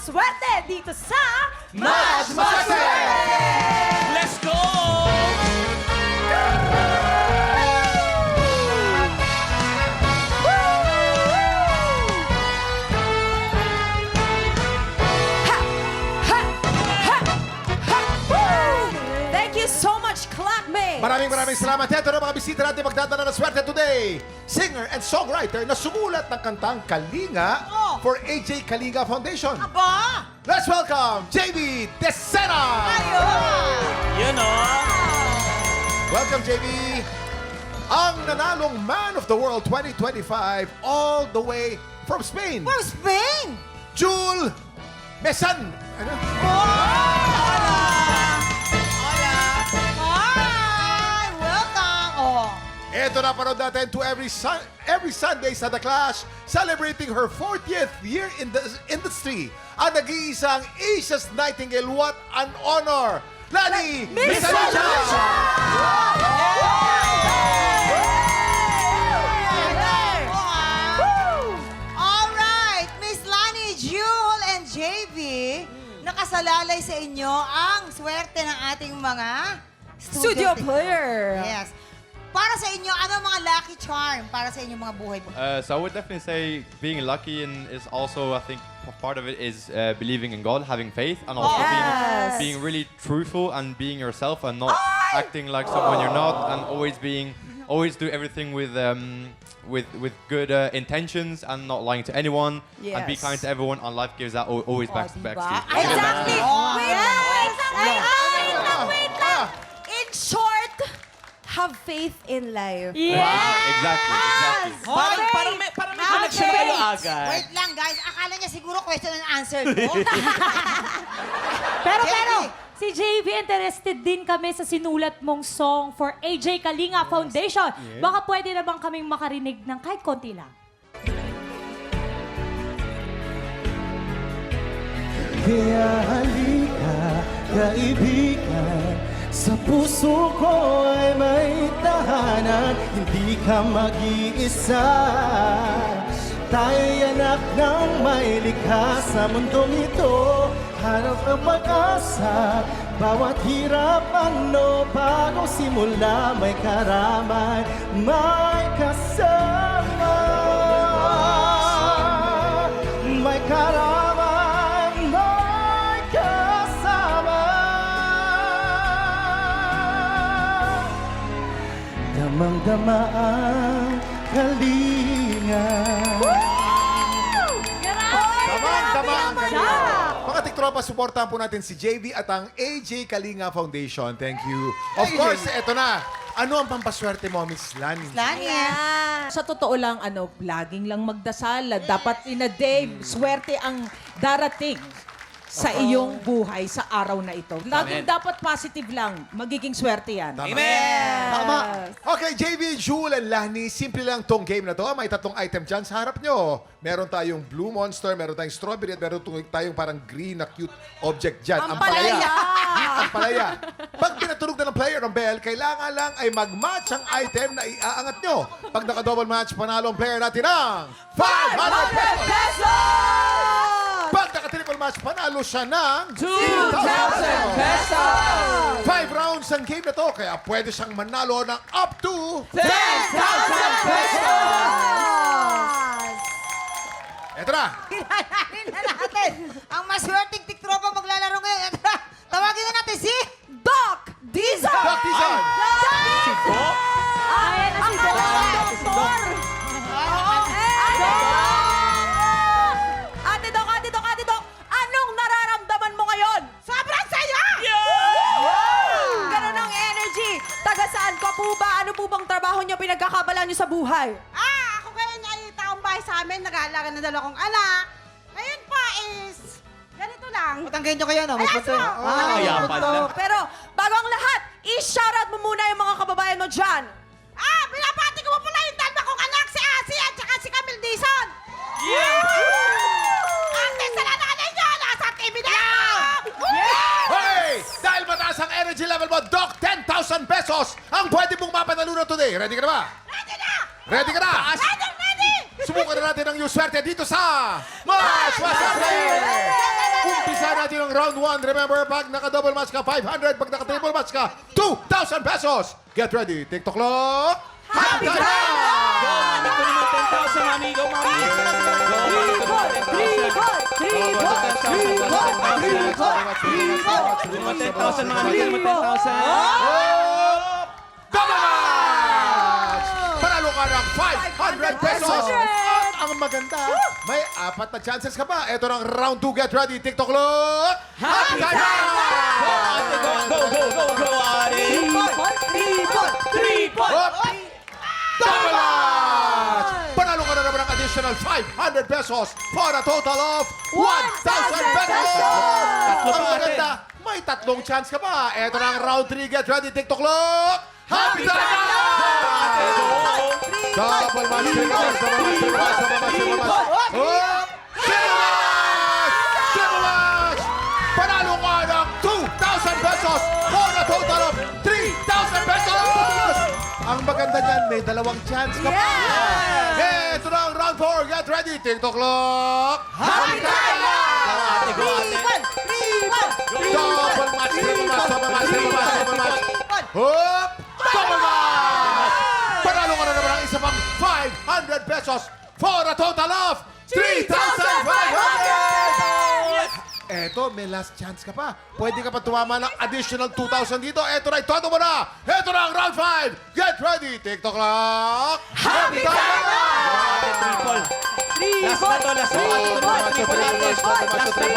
Maswerte dito sa Mas Maswerte! Let's go! Thank you so much, clapmates! Maraming salamat. Ito na mga bisita natin magdadala ng swerte today. Singer and songwriter na sumulat ng kantang Kalinga for AJ Kalinga Foundation. Aba! Let's welcome JB Desena! You know. Welcome, JB! Ang nanalong Man of the World 2025 all the way from Spain. From Spain! Jul Mesan! Ano? Hi! Welcome! Oh. Ito na parod natin to every Sunday sa The Clash, celebrating her 40th year in the industry. Ang nag-iisang Asia's Nightingale. What an honor! Lani Miss Alright, Miss Lani, Jewel, and JV, nakasalalay sa inyo ang swerte ng ating mga Studio player! Yes. Para sa inyo, ano ang mga lucky charm para sa inyong mga buhay? So I would definitely say being lucky and is also, I think, part of it is believing in God, having faith, and also Yes. being really truthful and being yourself and not acting like someone you're not, and always do everything with good intentions and not lying to anyone, and be Yes. kind to everyone. And life gives that always back to you. Exactly! Wait lang! Wait lang! In short, have faith in life. Exactly. Parang may connection kayo agad. Wait lang, guys. Akala niya siguro question and answer ko. Pero, JV. si JV, interested din kami sa sinulat mong song for AJ Kalinga Foundation. Baka pwede na bang kaming makarinig ng kahit konti lang? Kaya halika, kaibigan, sa puso ko ay may tahanan, hindi ka mag-iisa. Tayo'y anak ng may likha sa mundong ito, hanap ang pag-asa. Bawat hirap ano, bagong simula, may karamay, may kasama. May karamay, may kasama. Damang-dama ang kalinga. Tama ang kanina. Mga tiktropa, supportahan po natin si JB at ang AJ Kalinga Foundation. Thank you. Of course, eto na. Ano ang pampaswerte mo, Miss Lani? Lani, Sa totoo lang, laging lang magdasal. Dapat in a day, swerte ang darating sa iyong buhay sa araw na ito. Laging dapat positive lang. Magiging swerte yan. Tama. Amen! Tama. Okay, JB, Jewel, and Lani, simple lang tong game na to. May tatlong item dyan sa harap nyo. Meron tayong blue monster, meron tayong strawberry, at meron tayong parang green na cute object dyan. Ang palaya! Ang palaya. Pag pinatulog na ng player ng bell, kailangan lang ay mag-match ang item na iaangat nyo. Pag naka-double match, panalo ang player natin ng 500 pesos! Pag naka-triple match, panalo siya ng 2,000 pesos! 5 rounds ang game na to, kaya pwede siyang manalo ng up to 10,000 pesos! Eto na! kilalanin na natin ang maswerteng tiktropa maglalaro ngayon. Tawagin na natin si Doc Dizon! Doc Dizon! Ayan na si Doc! Doktor! Ate Doc, anong nararamdaman mo ngayon? Sobrang saya! Ganun ang energy. Taga saan ka po ba? Ano po bang trabaho niyo pinagkakabalan niyo sa buhay? Ako ngayon ay taong bahay sa amin, nag-aalaga ng dalawang anak. Ngayon pa is, ganito lang. Patanggayin nyo kaya, no? Mayapan na. Pero bago ang lahat, i-shoutout mo muna yung mga kababayan mo dyan. Binabati ko po pala yung dalawa kong anak, si Asi at saka si Camille Dizon. Ate, sa nanay nyo, nasa TV na! Hey! Dahil mataas ang energy level mo, Doc, 10,000 pesos ang pwede mong mapanalunan today. Ready ka na ba? Ready na! Ready ka na? Ready! Subukan na natin ang yung swerte dito sa Mas Maswerte! Umpisa natin ang round 1. Remember, pag naka-double match ka, 500. Pag naka-triple match ka, 2,000 pesos. Get ready. TikTok clock. Happy time! Mami, kunin mo 10,000, mami. Go, mami. Go, mami. Kunin mo 10,000, mami. Kunin mo 10,000. Double match! Panalo ka ng 500 pesos. At ang maganda, may 4 na chances ka pa. Ito ng round 2. Get ready. TikTok clock. Happy time! Go, Ate. Hop! Double match! Panalo ka na naman ng additional 500 pesos for a total of 1,000 pesos! Ang maganda, may 3 chance ka pa. Ito na ang round 3. Get ready, TikTok clock! Happy time! Double match, triple match, double match, triple match. Hop! Triple match! Triple match! Panalo ka ng 2,000 pesos for a total of 3,000 pesos! Ang maganda niyan, may 2 chance ka pa. Ito na ang round 4. Get ready. TikTok clock. Happy time! Ate, go, ate. Double match, triple match, double match, triple match, double match. Hop! Double match! Panalo ka na naman ang isa pang 500 pesos for a total of 3,500! Eto, may last chance ka pa. Pwede ka pa tumama ng additional 2,000 dito. Eto na, itoto mo na. Eto na ang round 5. Get ready. TikTok clock. Happy time! Ate, triple. Last na to, last na. Ate, triple, ate. Last triple.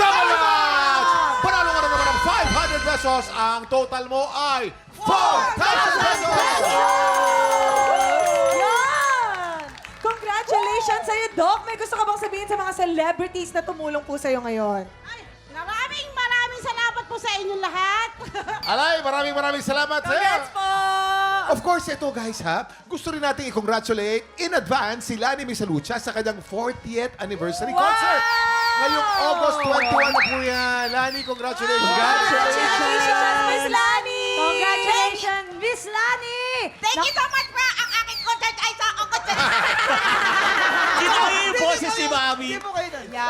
Double match! Panalo ka na naman ng 500 pesos. Ang total mo ay 4,000 pesos! Yan! Congratulations sa'yo, Doc! May gusto ka bang sabihin sa mga celebrities na tumulong po sa'yo ngayon? Maraming salamat po sa inyo lahat. Alay, maraming salamat sa'yo. Congrats po! Of course, ito guys ha, gusto rin natin i-congratulate in advance si Lani Misalucha sa kanyang 40th anniversary concert. Ngayong August 21 na po yan. Lani, congratulations. Congratulations, Miss Lani! Congratulations, Miss Lani! Thank you so much po. Ang aking concert ay sa August. Dito kayo yung boses si Mami.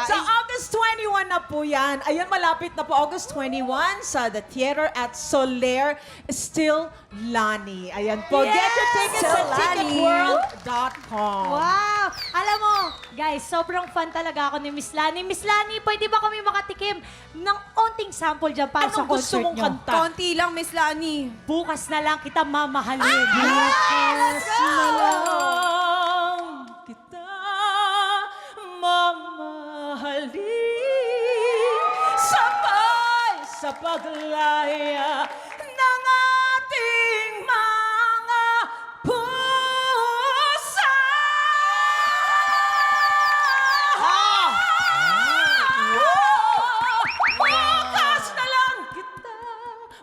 Sa August 21 na po yan. Ayun, malapit na po. August 21 sa The Theater at Soler. Still Lani. Ayan po. Yes! Get your tickets Still at Lani. ticketworld.com. Wow! Alam mo, guys, sobrang fan talaga ako ni Miss Lani. Miss Lani, pwede ba kami makatikim ng onting sample dyan para sa Anong gusto concert mong nyo? kanta? Konti lang, Miss Lani. Bukas na lang kita mamahalin. Bukas na lang kita mamahalin sabay sa paglaya ng ating mga pusa. Bukas na lang kita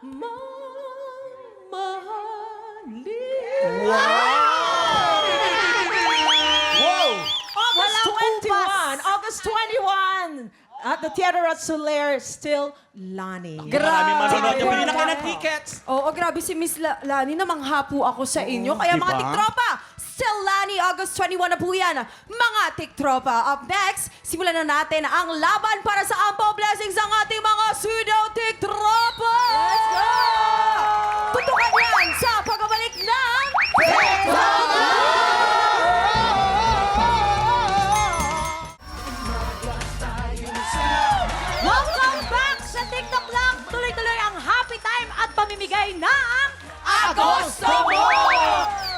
mamahalin. Wow! August Walang 21. August 21. At the Theater at Soler, still Lani. Maraming manonood. Yung pili na kayo ng tickets. Oo, grabe si Miss Lani. Namangha po ako sa inyo. Kaya mga diba? tiktropa, still Lani, August 21 na po yan. Mga tiktropa, up next, simulan na natin ang laban para sa Ampaw Blessings ng ating mga pseudo-tiktropa! Let's go! Tutukan yan sa pagbabalik ng Welcome back sa TikTok lang. Tuloy-tuloy ang happy time at pamimigay ng Agosto Mo!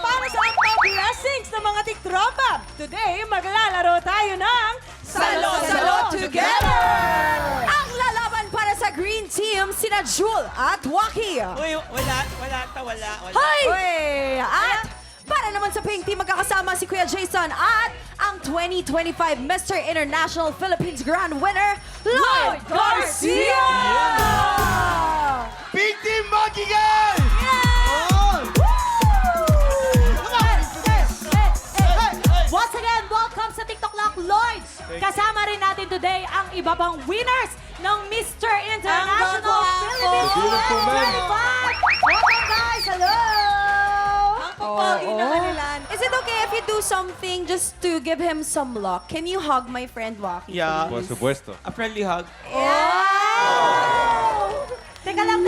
Para sa Ampaw Blessings ng mga tiktropa, today maglalaro tayo ng Salo-Salo Together! Ang lalaban para sa Green Team, sina Jewel at Waki. Uy, wala. Hoy! At para naman sa Pink Team, magkakasama si Kuya Jason at ang 2025 Mr. International Philippines Grand Winner, Lloyd Garcia! Big Team Monkey Gang! Once again, welcome sa TikTok Lock Lloyd. Kasama rin natin today ang iba pang winners ng Mr. International Ang Philippines Beautiful men. 2025. Welcome guys, hello! Pogi na kanilan. Is it okay if you do something just to give him some luck? Can you hug my friend Waki? Yeah. Por supuesto. A friendly hug. Teka lang,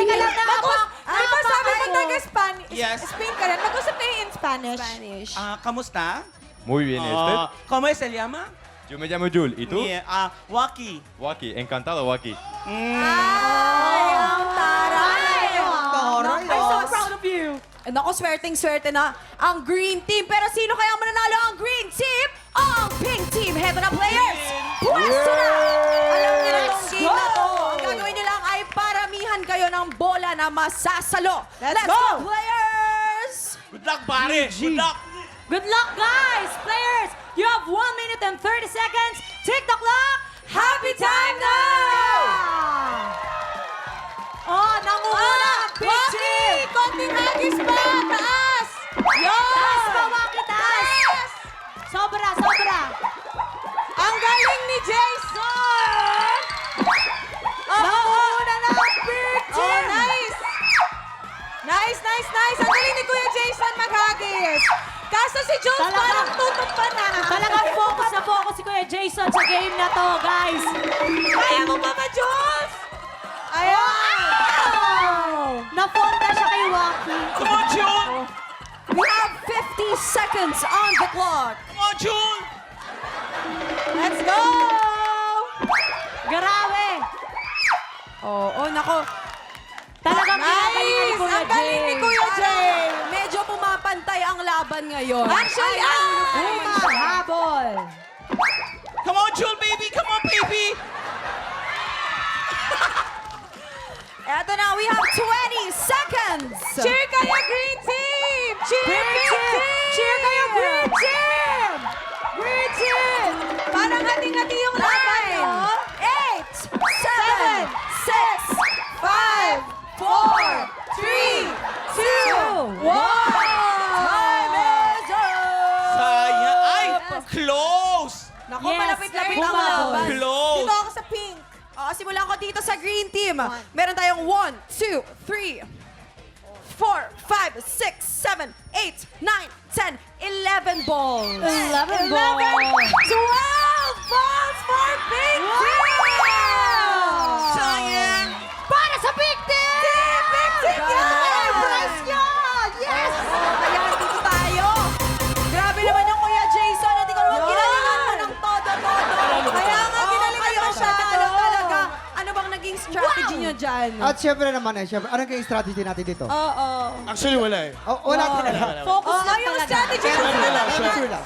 Ay, ba sabi mo taga-Spanish? Yes. Spain ka rin. Mag-usap kayo in Spanish. Spanish. Kamusta? Muy bien, ¿y usted? ¿Cómo se llama? Yo me llamo Jul. ¿Y tú? Yeah, Waki. Waki. Encantado, Waki. Ay, ang taray! Taray, I'm so proud of you. Naku, swerteng-swerte na ang green team. Pero sino kaya mananalo ang green team? Ang pink team. Heto na players. Pwesto na! Alam niyo na itong game na to. Ang gagawin niyo lang ay paramihan kayo ng bola na masasalo. Let's go, players! Good luck, pare. Good luck. Good luck, guys! Players, you have 1 minute and 30 seconds. Tick the clock. Happy time now! Oh, nangunguna ang pink team! Konting agis pa! Taas! Taas pa, Waki, taas! Sobra, sobra! Ang galing ni Jason! Nangunguna na ang pink team! Oh, nice! Nice! Ang galing ni Kuya Jason maghagis! Kaso si Jules Talaga. parang tutok pa na. Talagang focus na focus si Kuya Jason sa game na to, guys. Kaya mo ba, Jules? Ayan! Na-fall na siya kay Waki. Come on, June. We have 50 seconds on the clock. Come on, June. Let's go! Grabe. Oh, nako. Talagang kinagalingan ni Kuya Ang galing ni Jay. Kuya Jay! Medyo pumapantay ang laban ngayon. Actually, Habol. Come on, June, baby. Come on, baby. Eto na, we have 20 seconds. cheer kayo, Green Team! Cheer, Green Team! Cheer kayo, Green Team! Green Team! Parang hati-hati yung laban, no? 8, 7, 6, 5, 4, 3, 2, 1. Time is up! Sayang. Ay, close. Naku, Yes, malapit-lapit ang bumabol. laban. Close. Dito ako sa pink. Simulan ko dito sa green team. Meron tayong 1, 2, 3, 4, 5, 6, 7, 8, 9, 10, 11 balls. 11 balls. 12 balls for pink team! Sayang. Para sa pink team! Pink team yan! Prize yan! Yes! Kaya dito tayo. Grabe naman yung Kuya Jason. Hindi ko naman ginalingan mo ng todo-todo. Kaya nga ginalingan mo siya. Talaga. Ano bang naging strategy niyo dyan? At syempre naman syempre, ano yung strategy natin dito? Oo. Actually, wala eh. Wala talaga. Focus lang yung talaga. strategy Sure lang.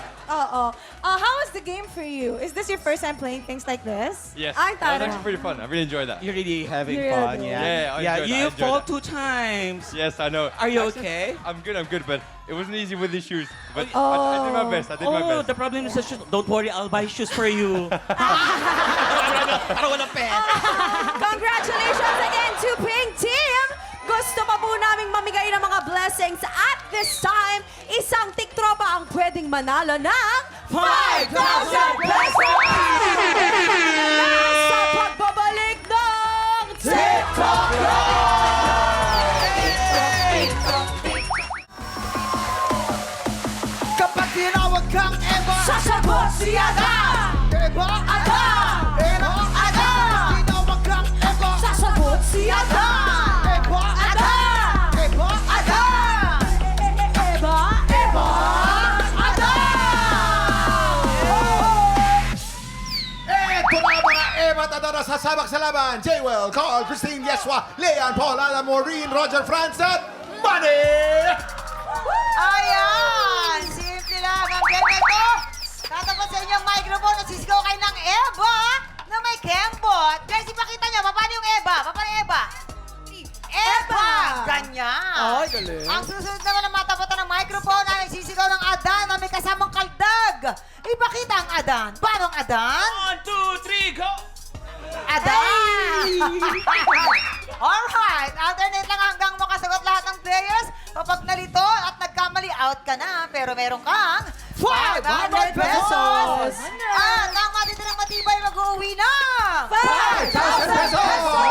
How was the game for you? Is this your first time playing things like this? Yes. Ay, That was tara. actually pretty fun. I really enjoyed that. You're really having Yeah, fun, yeah. yeah. Yeah, I enjoyed that, I you enjoyed fall that. 2 times. Yes, I know. Are you Actually, okay? I'm good, but it wasn't easy with these shoes. But I did my best. I did my Oh, best. the problem is the shoes. Don't worry, I'll buy shoes for you. Para walang pera. Congratulations again to Pink Team! Gusto pa po naming mamigay ng mga blessings at this time, isang tiktropa ang pwedeng manalo ng 5,000 pesos! Sa pagbabalik ng TikTok Kapag tinawag kang Eva, Sasagot si Adam! Eva, Adam! Eva, Adam! tinawag kang Eva, Sasagot si Adam! Eva, Adam! Eva, Adam! Eva! Eva! Adam! Eto na mga Eva at Adara sasabak sa laban. Jewel, Carl, Christine, Yeswa, Leon, Paul, Alan, Maureen, Roger, France, at Money! Ayan! Simple lang ang game na ito. Tatapos sa inyong microphone at sisigaw kayo ng Eva na may kembot. Guys, ipakita nyo, paano yung Eva? Paano yung Eva? Eva! Ganyan. Ay, galing. Ang susunod naman na matapatan ng microphone ay nagsisigaw ng Adan na may kasamang kaldag. Ipakita ang Adan. Paano ang Adan? 1, 2, 3, go! Adan! Alright, alternate lang hanggang makasagot lahat ng players. Kapag nalito at nagkamali, out ka na. Pero meron kang 500 pesos! At ang matitirang matibay mag-uwi na 5,000 pesos!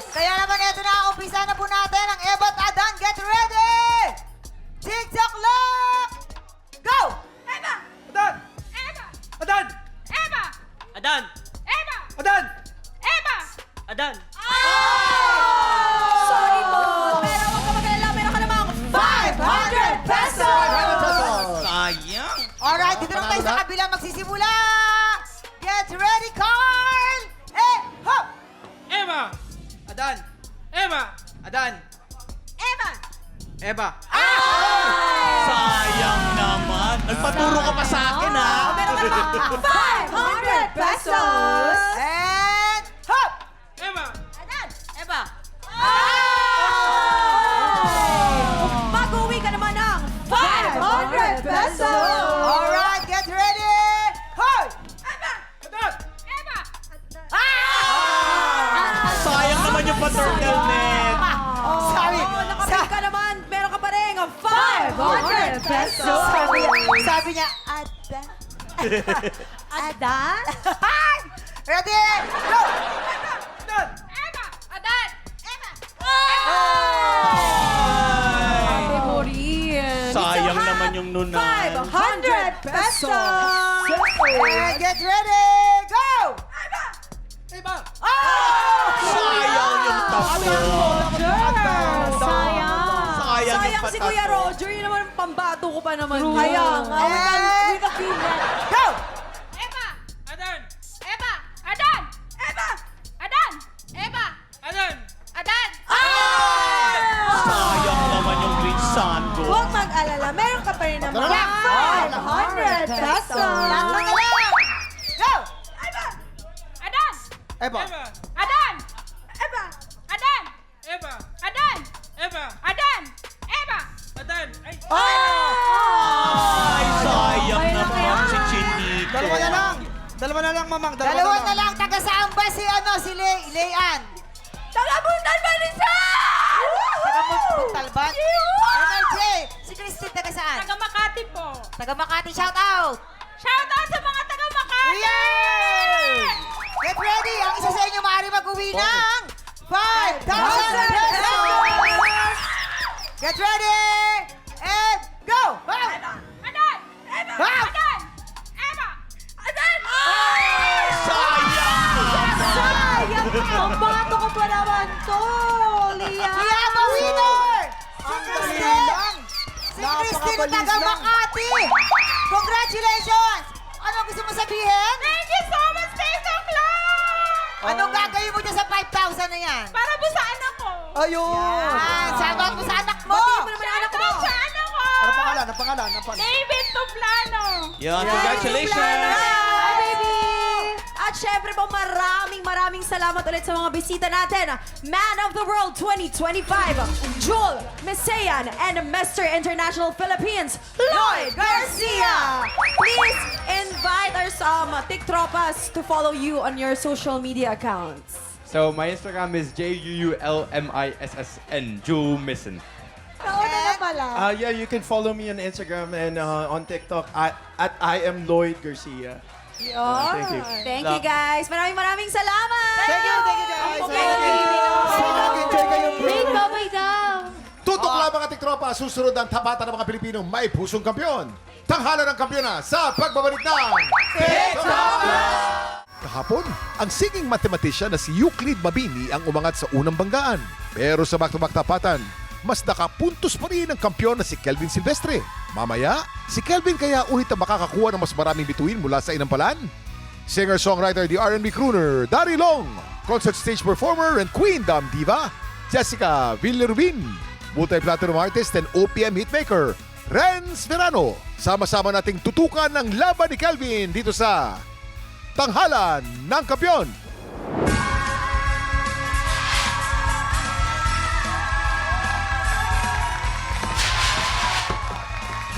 Kaya naman ito na, umpisa na po natin ang Eva at Adan. Get ready! TikTok Adan. Sorry po. Pero huwag ka mag-alala, meron ka namang 500 pesos! 500 pesos. Sayang. Alright, dito na tayo sa kabila magsisimula. Get ready, Carl! Eh, hop! Eva. Adan. Eva. Adan. Eva! Eva. Sayang naman. Nagpaturo ka pa sa akin, ha? Meron ka namang 500 pesos! And hop! Eva. Adan! Eva! Mag-uwi ka naman ng 500 pesos! Alright, get ready! Hoy! Adan. Eva! Sayang naman yung pa-turtleneck. Sabi, Nakapil ka naman, meron ka pa rin ng 500 pesos! sabi niya, Adan. Adan? Ready? Go! Adan. Eva! Adan! Eva! Ate Maureen. Sayang naman yung nunay. 500 pesos! And get ready! Go! Eva. Sayang yung tatlo. Sayang! Sayang yung Sayang si patatlo. Kuya Roger, yun naman pambato ko pa naman. True. Kaya nga, And with a feeling. go! Eva! Adan. Eva! Adan! Eva! Adan! Eva! Adan. Adan! Sayang naman yung green sando. Huwag mag-alala, meron ka pa rin naman. 500 pesos! Tatlo na lang! Go! Adan! Eva. Adan! Eba! Adan! Eva. Adan! Eva. Adan! Eva! Adan. Ay. Oh! Ay, sayang naman si Chinito. Dalawa na lang, mamang. Dalawa na lang. Taga saan ba si, Leyan? Tagabutan ba ni Taga Talban? MLJ! Si Christine taga saan? Taga Makati po. Taga Makati. Shout out! Shout out sa mga taga Makati! Yay! Get ready! Ang isa sa inyo maaari mag-uwi ng 5,000 pesos! Get ready! And go! Bam! Adan! Eva! Bam! Adan! Eva! Adan! Sayang naman. Sayang! Pambato ko pa naman to! Lia! We have a winner! Si Christine! Si Christine taga Makati! Congratulations! Anong gusto mo sabihin? Thank you so much, Tito Clark! Anong gagawin mo dyan sa 5,000 na yan? Para po sa anak ko. Ayun! Yan! Shoutout mo sa anak mo! Batiin mo naman ang anak mo! Shoutout sa anak ko! Ano pangalan? Ang pangalan? David Tuplano. Yan, congratulations. Hi, baby! At syempre po, maraming salamat ulit sa mga bisita natin. Man of the World 2025, Jewel Mesayan and Mr. International Philippines, Lloyd Garcia! Please invite our TikTropas to follow you on your social media accounts. So my Instagram is JUULMISSN, Jumissen. Nauna na pala. Yeah, you can follow me on Instagram and on TikTok at I am Lloyd Garcia. Thank you. Thank you, guys. Maraming salamat! Thank you guys! Enjoy kayo, bro. Big babay daw. Tutok lang mga tiktropa, susunod ang tapatan ng mga Pilipinong may pusong kampyon. Tanghalan ng kampyona sa pagbabalik ng Tiktropa! Kahapon, ang singing mathematician na si Euclid Mabini ang umangat sa unang banggaan. Pero sa back-to-back tapatan, mas nakapuntos pa rin ang kampyon na si Kelvin Silvestre. Mamaya, si Kelvin kaya ulit ang makakakuha ng mas maraming bituin mula sa inampalan? Singer-songwriter, the R&B crooner, Dari Long, concert stage performer and Queen Dam Diva, Jessica Villarubin, multi-platinum artist and OPM hitmaker, Renz Verano. Sama-sama nating tutukan ng laban ni Kelvin dito sa Tanghalan ng Kampyon.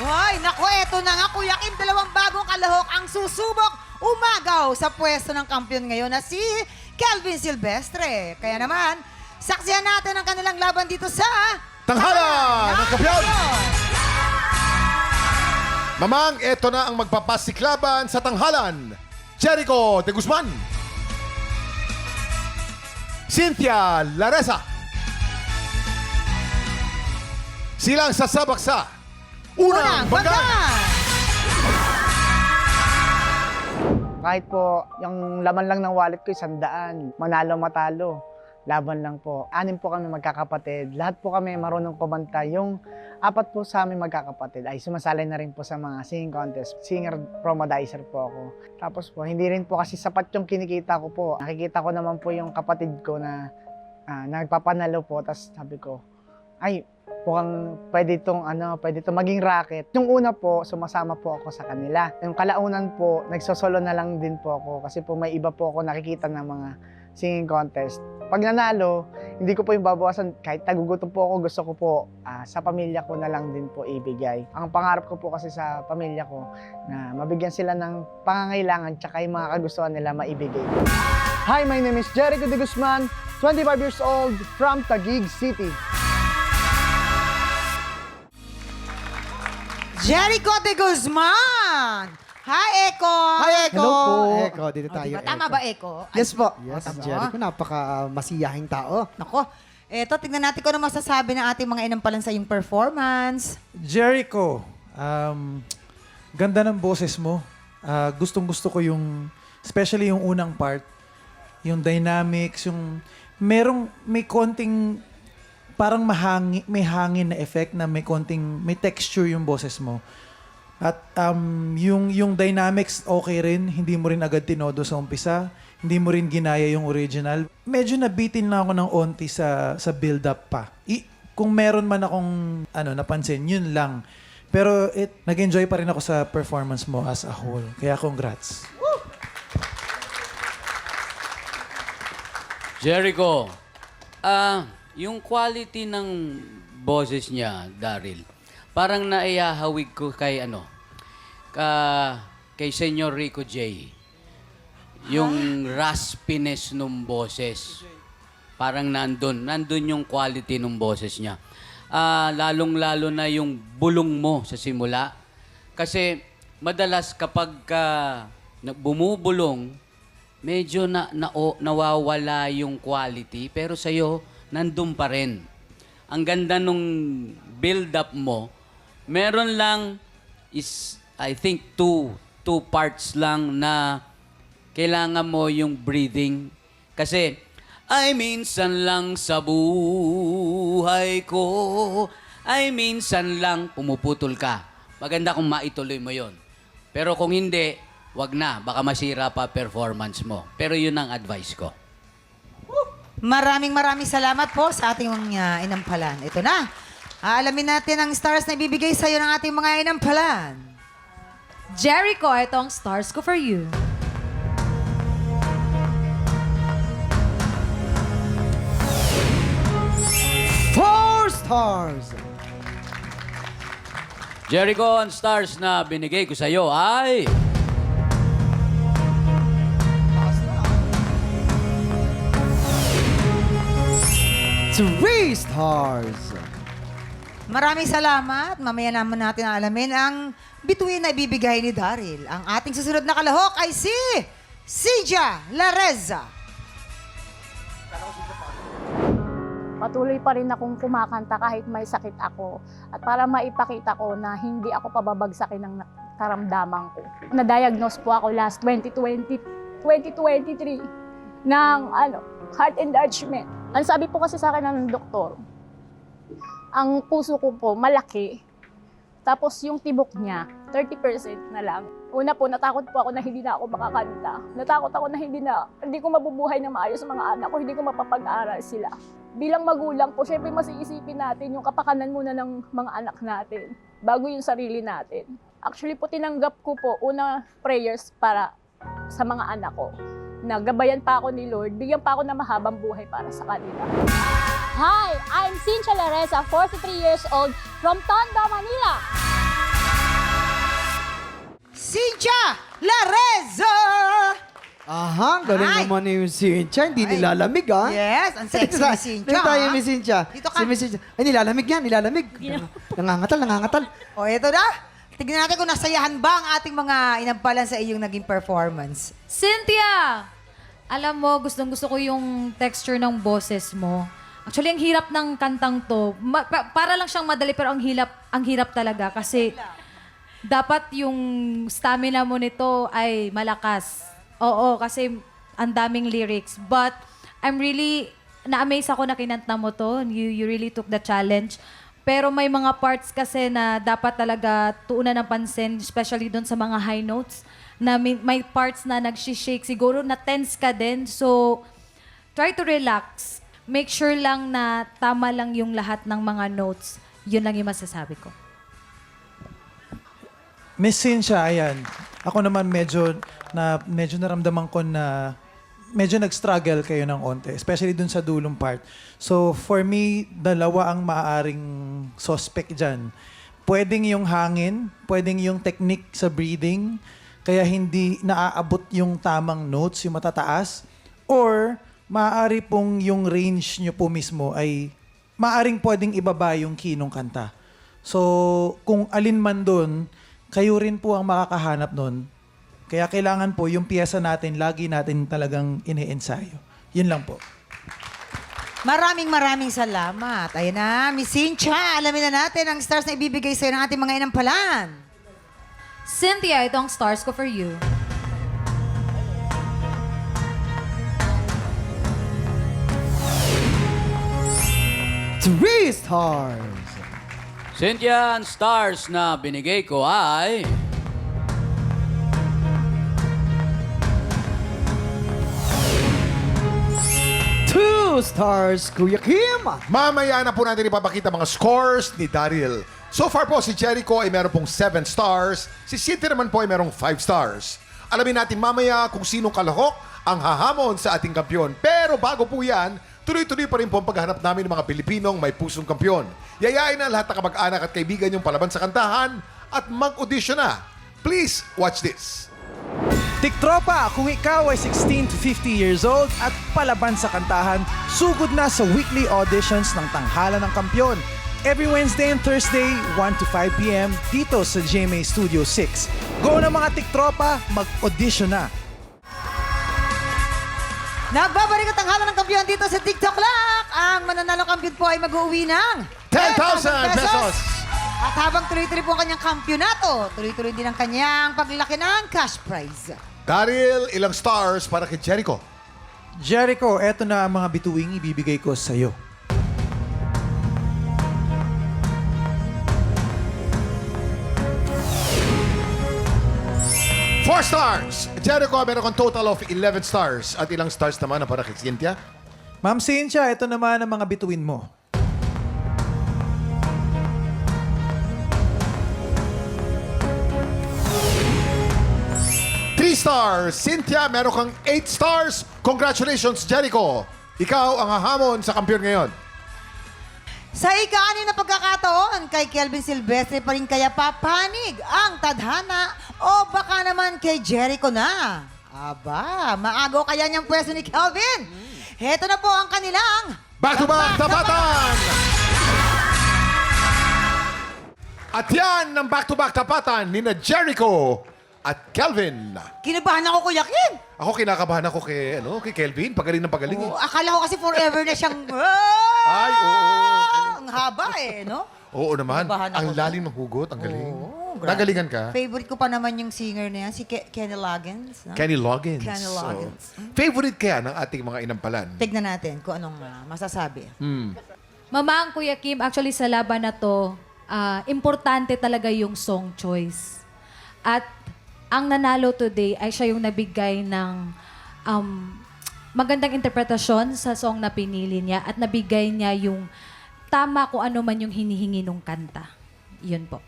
Hoy, naku, eto na nga, Kuya Kim, dalawang bagong kalahok ang susubok umagaw sa pwesto ng kampiyon ngayon na si Kelvin Silvestre. Kaya naman, saksihan natin ang kanilang laban dito sa Tanghalan ng Kampyon! Mamang, eto na ang magpapasiklaban sa tanghalan. Jericho de Guzman. Cynthia Laresa. Silang sasabak sa Unang Banggaan. Kahit po yung laman lang ng wallet ko 100, manalo matalo. Laban lang po. 6 po kami magkakapatid. Lahat po kami marunong kumanta. Yung 4 po sa amin magkakapatid ay sumasali na rin po sa mga singing contest. Singer promodizer po ako. Tapos po, hindi rin po kasi sapat yung kinikita ko po. Nakikita ko naman po yung kapatid ko na nagpapanalo po. Tapos sabi ko, ay, mukhang pwede itong maging racket. Yung una po, sumasama po ako sa kanila. Yung kalaunan po, nagsosolo na lang din po ako. Kasi po may iba po ako nakikita ng mga singing contest. Pag nanalo, hindi ko po yung babawasan. Kahit tagugutom po ako, gusto ko po sa pamilya ko na lang din po ibigay. Ang pangarap ko po kasi sa pamilya ko na mabigyan sila ng pangangailangan tsaka yung mga kagustuhan nila maibigay. Hi, my name is Jericho De Guzman, 25 years old from Taguig City. Jericho De Guzman! Hi, Eko! Hi, Eko! Hello po. Eko, dito tayo. Diba? Tama ba, Eko? Yes po. Yes, tama. Jericho, napaka-masiyahing tao. Nako, eto, tignan natin kung ano masasabi ng ating mga inampalan sa iyong performance. Jericho, ganda ng boses mo. Gustong-gusto ko yung, especially yung unang part, yung dynamics, yung may konting parang may hangin na effect na may texture yung boses mo. At yung dynamics okay rin, hindi mo rin agad tinodo sa umpisa, hindi mo rin ginaya yung original. Medyo nabitin lang ako ng onti sa build-up pa. Kung meron man akong napansin, yun lang. Pero nag-enjoy pa rin ako sa performance mo as a whole. Kaya congrats. Jericho, yung quality ng boses niya, Daryl, parang naihahawig ko kay kay Senyor Rico J. Yung raspiness nung boses. Parang nandun yung quality nung boses niya. Lalong-lalo na yung bulong mo sa simula. Kasi madalas kapag bumubulong, medyo nawawala yung quality. Pero sa'yo, nandun pa rin. Ang ganda nung build-up mo, meron lang I think two parts lang na kailangan mo yung breathing. Kasi, ay minsan lang sa buhay ko, ay minsan lang pumuputol ka. Maganda kung maituloy mo yon. Pero kung hindi, wag na. Baka masira pa performance mo. Pero yun ang advice ko. Maraming salamat po sa ating mga inampalan. Ito na. Aalamin natin ang stars na ibibigay sa iyo ng ating mga inampalan. Jericho, ito ang stars ko for you. Four stars! Jericho, ang stars na binigay ko sa iyo ay... Three stars! Maraming salamat. Mamaya naman natin alamin ang bituin na ibibigay ni Daryl. Ang ating susunod na kalahok ay si Cynthia Lareza. Patuloy pa rin akong kumakanta kahit may sakit ako. At para maipakita ko na hindi ako pababagsakin ng karamdaman ko. Na-diagnose po ako last 2023 ng heart enlargement. Ang sabi po kasi sa akin ng doktor, ang puso ko po malaki. Tapos yung tibok niya, 30% na lang. Una po, natakot po ako na hindi na ako makakanta. Natakot ako na hindi ko mabubuhay na maayos sa mga anak ko, hindi ko mapapag-aral sila. Bilang magulang po, syempre mas iisipin natin yung kapakanan muna ng mga anak natin bago yung sarili natin. Actually po, tinanggap ko po una prayers para sa mga anak ko. Nagabayan pa ako ni Lord, bigyan pa ako ng mahabang buhay para sa kanila. Hi, I'm Cynthia Lareza, 43 years old from Tondo, Manila. Cynthia Lareza! Aha, galing Ay! naman ni Cynthia. Hindi Ay. nilalamig, ha? Yes, ang sexy ni Cynthia. Dito tayo, Miss Cynthia. Dito ka. Si Miss Cynthia. Ay, nilalamig yan, nilalamig. Nangangatal. O, eto na. Tignan natin kung nasayahan ba ang ating mga inampalan sa iyong naging performance. Cynthia! Alam mo, gustong-gusto ko yung texture ng boses mo. Actually, ang hirap ng kantang to. Para lang siyang madali, pero ang hirap talaga. Kasi dapat yung stamina mo nito ay malakas. Oo, kasi ang daming lyrics. But I'm really, na-amaze ako na kinanta mo to. You really took the challenge. Pero may mga parts kasi na dapat talaga tuunan ng pansin, especially doon sa mga high notes, na may parts na nag-shake. Siguro na-tense ka din. So, try to relax. Make sure lang na tama lang yung lahat ng mga notes. Yun lang yung masasabi ko. Miss Cynthia, ayan. Ako naman medyo naramdaman ko na medyo nag-struggle kayo ng onte, especially dun sa dulong part. So, for me, dalawa ang maaaring suspect dyan. Pwedeng yung hangin, pwedeng yung technique sa breathing, kaya hindi naaabot yung tamang notes, yung matataas, or maaari pong yung range nyo po mismo ay maaring pwedeng ibaba yung key nung kanta. So, kung alin man dun, kayo rin po ang makakahanap nun. Kaya kailangan po yung piyesa natin, lagi natin talagang ine-ensayo. Yun lang po. Maraming salamat. Ayan na, Miss Cynthia, alamin na natin ang stars na ibibigay sa'yo ng ating mga inampalan. Cynthia, ito ang stars ko for you. Three stars. Cynthia, ang stars na binigay ko ay... 2 stars, Kuya Kim. Mamaya na po natin ipapakita mga scores ni Daryl. So far po, si Jericho ay meron pong 7 stars. Si Cynthia naman po ay merong 5 stars. Alamin natin mamaya kung sinong kalahok ang hahamon sa ating kampyon. Pero bago po yan, tuloy-tuloy pa rin po ang paghahanap namin ng mga Pilipinong may pusong kampyon. Yayain na lahat ng kamag-anak at kaibigan yung palaban sa kantahan at mag-audition na. Please watch this. Tiktropa, kung ikaw ay 16 to 50 years old at palaban sa kantahan, sugod na sa weekly auditions ng Tanghalan ng Kampyon. Every Wednesday and Thursday, 1 to 5 p.m. dito sa GMA Studio 6. Go na mga Tiktropa, mag-audition na! Nagbabalik ang Tanghalan ng Kampyon dito sa TikTok Lock. Ang mananalong kampiyon po ay mag-uwi ng 10,000 pesos! At habang tuloy-tuloy po ang kanyang kampyonato, tuloy-tuloy din ang kanyang paglaki ng cash prize. Daryl, ilang stars para kay Jericho? Jericho, eto na ang mga bituing ibibigay ko sa'yo. Four stars! Jericho, meron kang total of 11 stars. At ilang stars naman na para kay Cynthia? Ma'am Cynthia, eto naman ang mga bituin mo. Stars. Cynthia, meron kang 8 stars. Congratulations, Jericho. Ikaw ang hahamon sa kampiyon ngayon. Sa ika-anim na pagkakataon, kay Kelvin Silvestre pa rin kaya papanig ang tadhana o baka naman kay Jericho na? Aba, maagaw kaya niyang pwesto ni Kelvin. Heto na po ang kanilang Back-to-back tapatan! At yan ang back-to-back tapatan ni na Jericho at Kelvin. Kinabahan ako, Kuya Kim. Ako kinakabahan ako kay Kelvin. Pagaling ng pagaling. Oo, akala ko kasi forever na siyang... Ay, oo. Ang haba no? Oo naman. Kinabahan ako Ang doon. lalim ng hugot. Ang galing. Oo, grabe. Nagalingan ka? Favorite ko pa naman yung singer na yan, si Kenny Loggins. No? Kenny Loggins. Kenny Loggins. Favorite kaya ng ating mga inampalan? Tignan natin kung anong masasabi. Mama, ang Kuya Kim, actually sa laban na to, importante talaga yung song choice. At ang nanalo today ay siya yung nabigay ng magandang interpretasyon sa song na pinili niya at nabigay niya yung tama kung ano man yung hinihingi nung kanta. Yun po.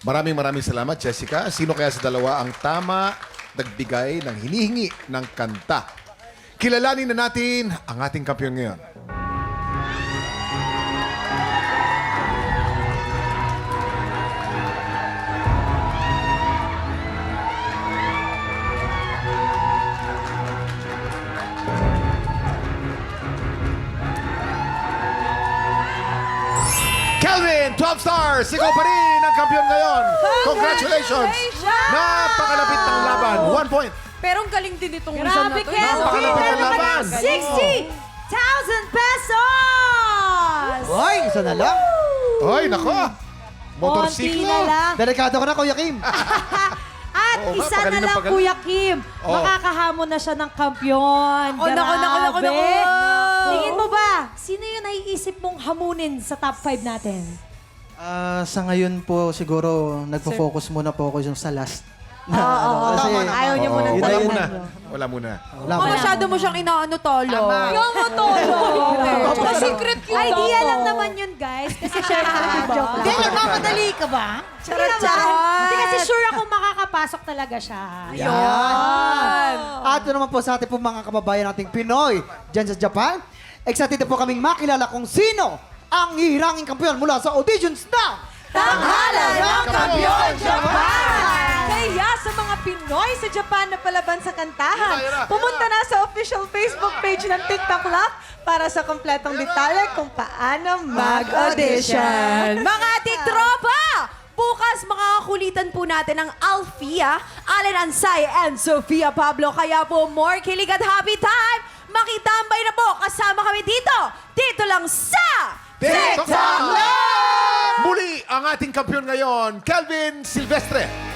Maraming salamat, Jessica. Sino kaya sa dalawa ang tama nagbigay ng hinihingi ng kanta? Kilalanin na natin ang ating kampiyon ngayon. Kelvin, 12 stars! Ikaw pa rin ang kampiyon ngayon. Congratulations! Napakalapit ng laban. 1 point. Pero ang galing din itong isa na Grabe, to. Kelvin! Napakalapit ng laban. 60,000 pesos! Hoy, isa na lang. Hoy, nako. Konti na Motorsiklo. lang. Delikado ka na, Kuya Kim. At At Oo nga, isa na pagaling na lang, pagaling. Kuya Kim. Oh. Makakahamon na siya ng kampyon. Naku, naku, naku, naku, Grabe. naku. Tingin mo ba, sino yung naiisip mong hamunin sa top 5 natin? Sa ngayon po, siguro, nagpo-focus muna po ako yung sa last. Oo, ayaw niya muna Oo, wala talaga. muna. Wala muna. Masyado mo siyang inaano, Tolo. Yung mo, Tolo. Secret yun. Idea lang naman yun, guys. Kasi syempre, diba? Hindi, nagmamadali ka ba? Hindi kasi sure ako makakapasok talaga siya. Yan! At ito naman po sa ating po mga kababayan nating Pinoy dyan sa Japan. Excited na po kaming makilala kung sino ang hihiranging kampiyon mula sa auditions na Tanghala ng Kampiyon Japan! Kaya sa mga Pinoy sa Japan na palaban sa kantahan, pumunta na sa official Facebook page ng TikTok Lock para sa kompletong detalye kung paano mag-audition. Mga tiktropa! Bukas makakakulitan po natin ang Alfia, Allen Ansay, and Sofia Pablo. Kaya po more kilig at happy time! Makitambay na po kasama kami dito lang sa TikTok! Muli ang ating kampiyon ngayon, Kelvin Silvestre.